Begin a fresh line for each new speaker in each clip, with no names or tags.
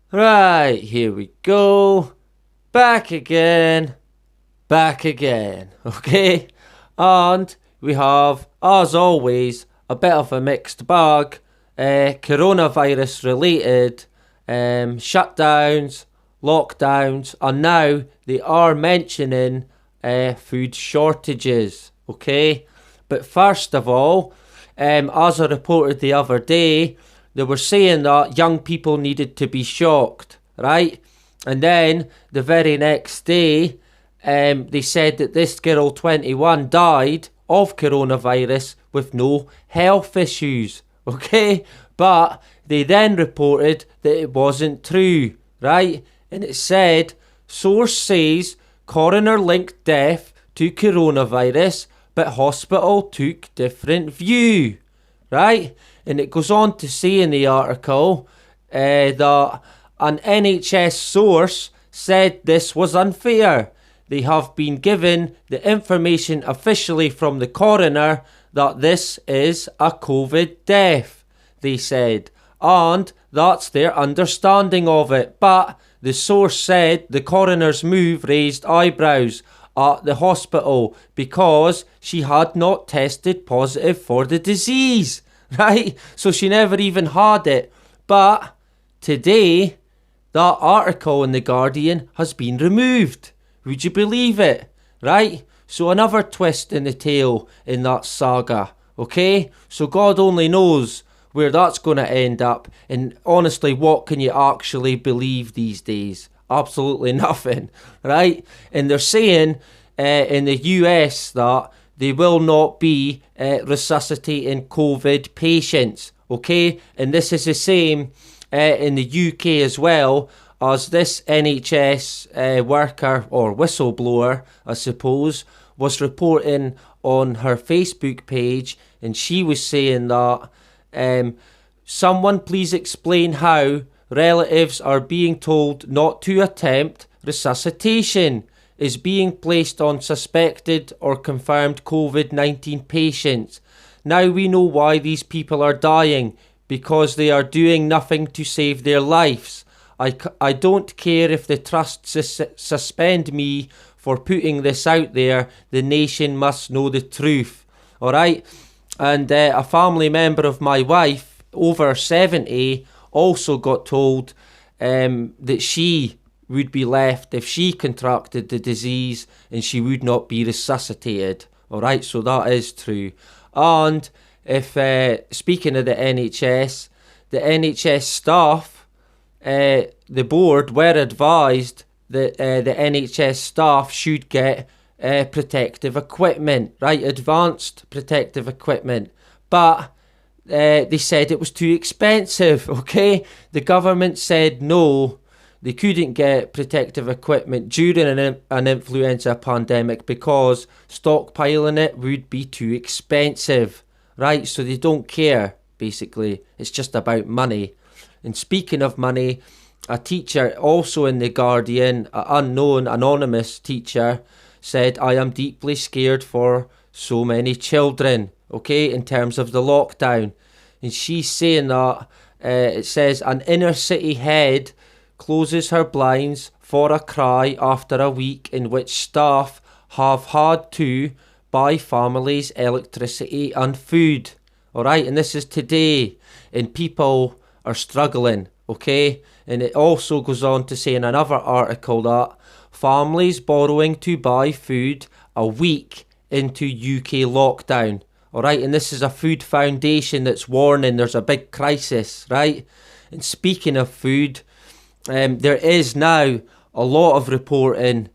Right, here we go. Back again. Back again. Okay? And we have, as always, a bit of a mixed bag. Coronavirus related shutdowns, lockdowns, and now they are mentioning food shortages. Okay? But first of all, as I reported the other day, they were saying that young people needed to be shocked, right? And then the very next day, they said that this girl, 21, died of coronavirus with no health issues, okay? But they then reported that it wasn't true, right? And it said, source says coroner linked death to coronavirus, but hospital took different view, right? And it goes on to say in the article that an NHS source said this was unfair. They have been given the information officially from the coroner that this is a COVID death, they said, and that's their understanding of it. But the source said the coroner's move raised eyebrows at the hospital because she had not tested positive for the disease, right? So she never even had it. But today, that article in The Guardian has been removed. Would you believe it? Right? So another twist in the tale in that saga. Okay? So God only knows where that's going to end up. And honestly, what can you actually believe these days? Absolutely nothing. Right? And they're saying in the US that they will not be resuscitating COVID patients. Okay? And this is the same in the UK as well, as this NHS worker or whistleblower, I suppose, was reporting on her Facebook page, and she was saying that someone please explain how relatives are being told not to attempt resuscitation, is being placed on suspected or confirmed COVID-19 patients. Now we know why these people are dying, because they are doing nothing to save their lives. I don't care if the trust suspend me for putting this out there. The nation must know the truth. Alright? And a family member of my wife, over 70, also got told that she would be left if she contracted the disease and she would not be resuscitated. Alright, so that is true. And if, speaking of the NHS staff, the board were advised that the NHS staff should get protective equipment, right? Advanced protective equipment. But they said it was too expensive, okay? The government said no, they couldn't get protective equipment during an influenza pandemic because stockpiling it would be too expensive. Right, so they don't care, basically. It's just about money. And speaking of money, a teacher also in The Guardian, an unknown, anonymous teacher, said, I am deeply scared for so many children, okay, in terms of the lockdown. And she's saying that, it says, an inner city head closes her blinds for a cry after a week in which staff have had to buy families electricity and food. Alright, and this is today, and people are struggling, okay? And it also goes on to say in another article that families borrowing to buy food a week into UK lockdown. Alright, and this is a food foundation that's warning there's a big crisis, right? And speaking of food, there is now a lot of reporting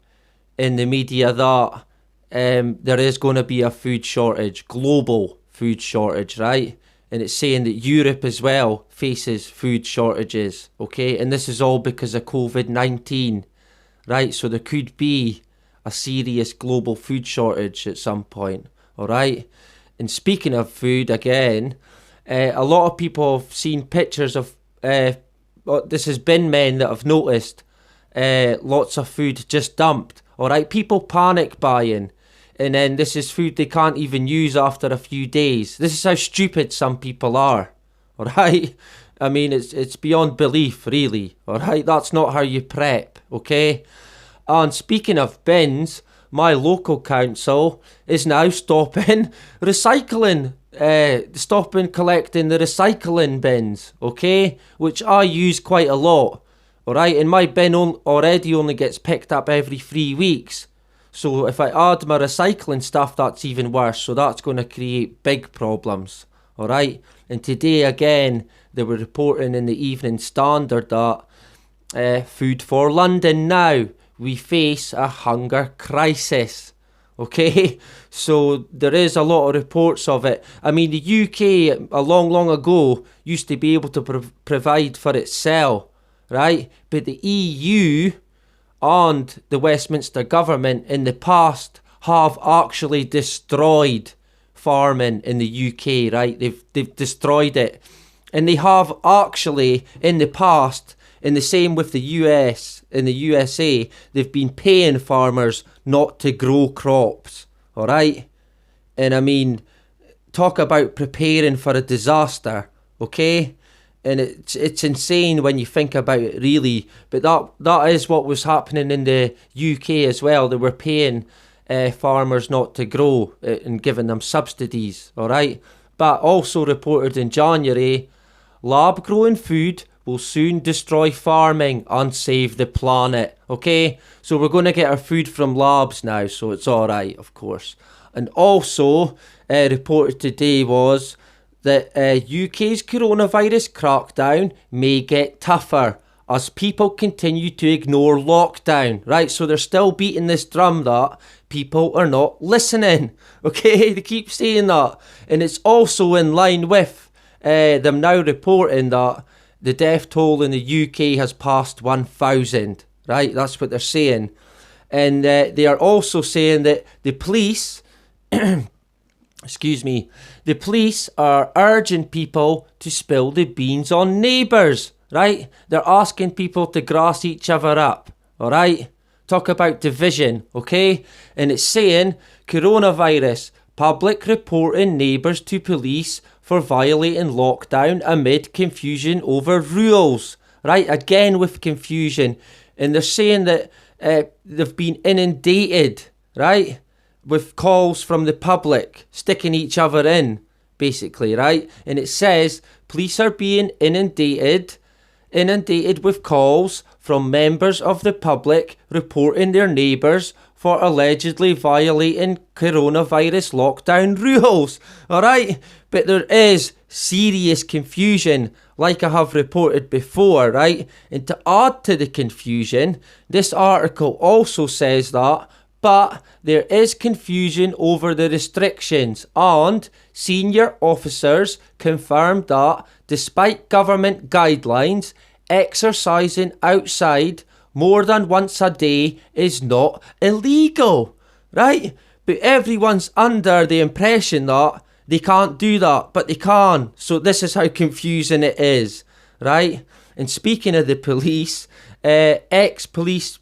in the media that there is going to be a food shortage, global food shortage, right? And it's saying that Europe as well faces food shortages, okay? And this is all because of COVID-19, right? So there could be a serious global food shortage at some point, all right? And speaking of food again, a lot of people have seen pictures of, this has been men that have noticed lots of food just dumped, all right? People panic buying. And then this is food they can't even use after a few days. This is how stupid some people are, alright? I mean, it's beyond belief, really. All right, that's not how you prep, okay? And speaking of bins, my local council is now stopping recycling, stopping collecting the recycling bins, okay? Which I use quite a lot, all right? And my bin already only gets picked up every 3 weeks. So if I add my recycling stuff, that's even worse. So that's going to create big problems, all right? And today, again, they were reporting in the Evening Standard that Food for London now, we face a hunger crisis, okay? So there is a lot of reports of it. I mean, the UK, a long ago, used to be able to provide for itself, right? But the EU and the Westminster government in the past have actually destroyed farming in the UK, right? They've destroyed it. And they have actually, in the past, and the same with the US, in the USA, they've been paying farmers not to grow crops, all right? And I mean, talk about preparing for a disaster, okay? And it's insane when you think about it, really. But that is what was happening in the UK as well. They were paying farmers not to grow and giving them subsidies, all right? But also reported in January, lab-grown food will soon destroy farming and save the planet, okay? So we're going to get our food from labs now, so it's all right, of course. And also reported today was that UK's coronavirus crackdown may get tougher as people continue to ignore lockdown, right? So they're still beating this drum that people are not listening, okay? They keep saying that. And it's also in line with them now reporting that the death toll in the UK has passed 1,000, right? That's what they're saying. And they are also saying that the police, the police are urging people to spill the beans on neighbours, right? They're asking people to grass each other up, all right? Talk about division, okay? And it's saying coronavirus, public reporting neighbours to police for violating lockdown amid confusion over rules, right? Again with confusion. And they're saying that they've been inundated, right? With calls from the public, sticking each other in, basically, right? And it says police are being inundated with calls from members of the public reporting their neighbours for allegedly violating coronavirus lockdown rules, alright? But there is serious confusion, like I have reported before, right? And to add to the confusion, this article also says that, but there is confusion over the restrictions, and senior officers confirmed that despite government guidelines, exercising outside more than once a day is not illegal, right? But everyone's under the impression that they can't do that, but they can. So this is how confusing it is, right? And speaking of the police, ex-police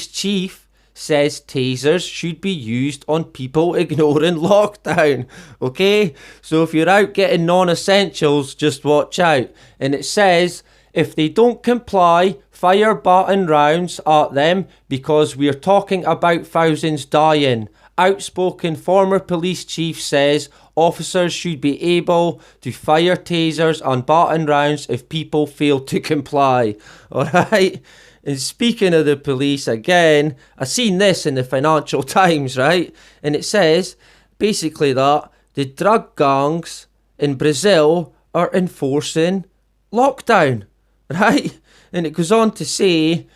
chief says tasers should be used on people ignoring lockdown, okay? So if you're out getting non-essentials, just watch out. And it says, if they don't comply, fire baton rounds at them because we're talking about thousands dying. Outspoken former police chief says officers should be able to fire tasers and baton rounds if people fail to comply. Alright? And speaking of the police again, I seen this in the Financial Times, right? And it says basically that the drug gangs in Brazil are enforcing lockdown. Right? And it goes on to say,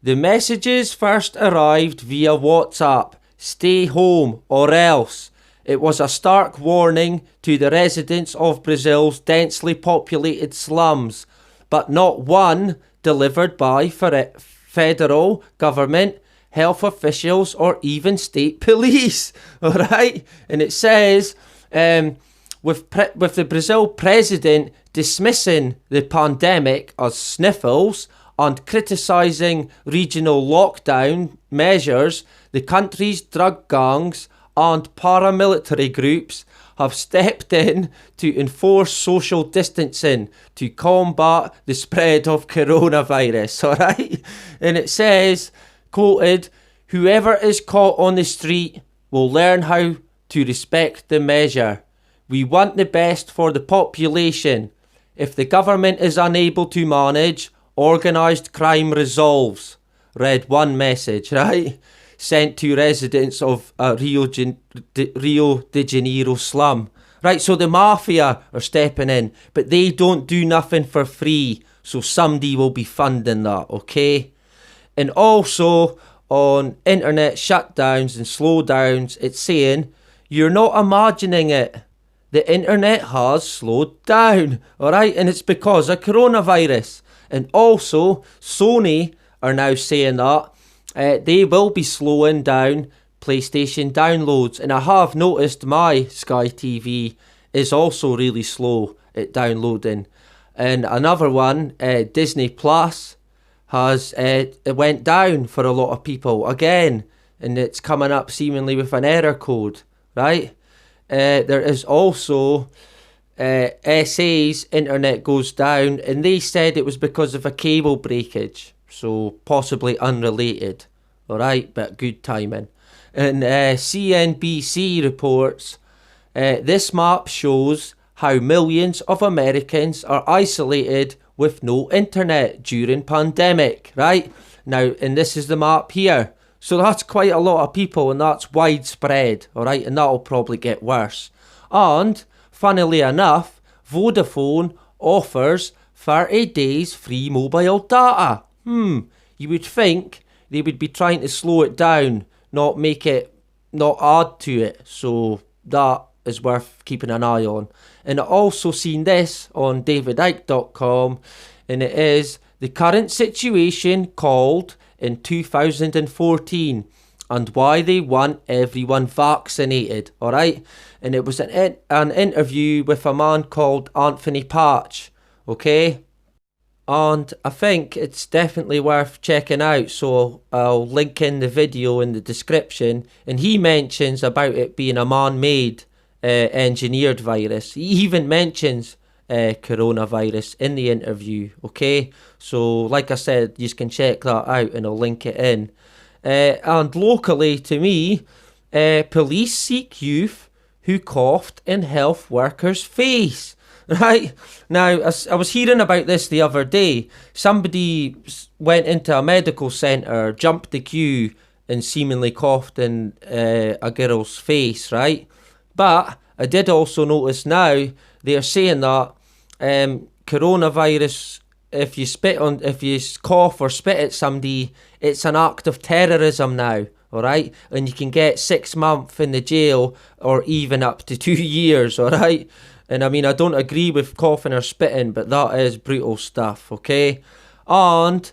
the messages first arrived via WhatsApp, stay home or else. It was a stark warning to the residents of Brazil's densely populated slums, but not one delivered by federal government, health officials or even state police. Alright? And it says, with the Brazil president dismissing the pandemic as sniffles and criticising regional lockdown measures, the country's drug gangs and paramilitary groups have stepped in to enforce social distancing to combat the spread of coronavirus, alright? And it says, quoted, "Whoever is caught on the street will learn how to respect the measure. We want the best for the population. If the government is unable to manage, organised crime resolves," read one message, right? Sent to residents of a Rio de Janeiro slum. Right, so the Mafia are stepping in, but they don't do nothing for free, so somebody will be funding that, okay? And also, on internet shutdowns and slowdowns, it's saying, you're not imagining it. The internet has slowed down, alright? And it's because of coronavirus. And also, Sony are now saying that they will be slowing down PlayStation downloads. And I have noticed my Sky TV is also really slow at downloading. And another one, Disney Plus, has it went down for a lot of people again. And it's coming up seemingly with an error code, right? There is also SA's internet goes down, and they said it was because of a cable breakage. So possibly unrelated, alright, but good timing. And CNBC reports, this map shows how millions of Americans are isolated with no internet during pandemic, right? Now, and this is the map here. So that's quite a lot of people, and that's widespread, alright, and that'll probably get worse. And, funnily enough, Vodafone offers 30 days free mobile data. You would think they would be trying to slow it down, not add to it. So that is worth keeping an eye on. And I also seen this on davidicke.com, and it is the current situation called in 2014 and why they want everyone vaccinated, alright? And it was an interview with a man called Anthony Patch, okay? And I think it's definitely worth checking out, so I'll link in the video in the description. And he mentions about it being a man-made engineered virus. He even mentions coronavirus in the interview, okay? So like I said, you can check that out and I'll link it in. And locally to me, police seek youth who coughed in health workers' face. Right? Now, I was hearing about this the other day. Somebody went into a medical centre, jumped the queue, and seemingly coughed in a girl's face, right? But I did also notice now they're saying that coronavirus, if you cough or spit at somebody, it's an act of terrorism now, alright? And you can get 6 months in the jail or even up to 2 years, alright? And I mean, I don't agree with coughing or spitting, but that is brutal stuff, okay? And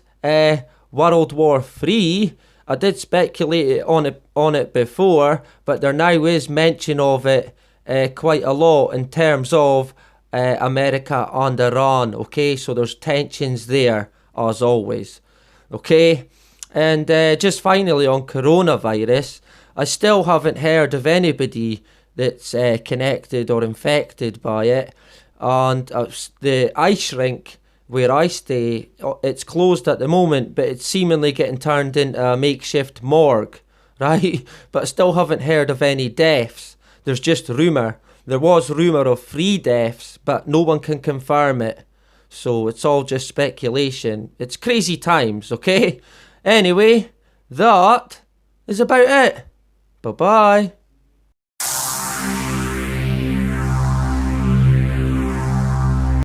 World War III, I did speculate on it before, but there now is mention of it quite a lot in terms of America and Iran, okay? So there's tensions there, as always, okay? And just finally on coronavirus, I still haven't heard of anybody that's connected or infected by it. And the ice rink where I stay, it's closed at the moment, but it's seemingly getting turned into a makeshift morgue, right? But I still haven't heard of any deaths. There's just rumour. There was rumour of 3 deaths, but no one can confirm it. So it's all just speculation. It's crazy times, okay? Anyway, that is about it. Bye-bye.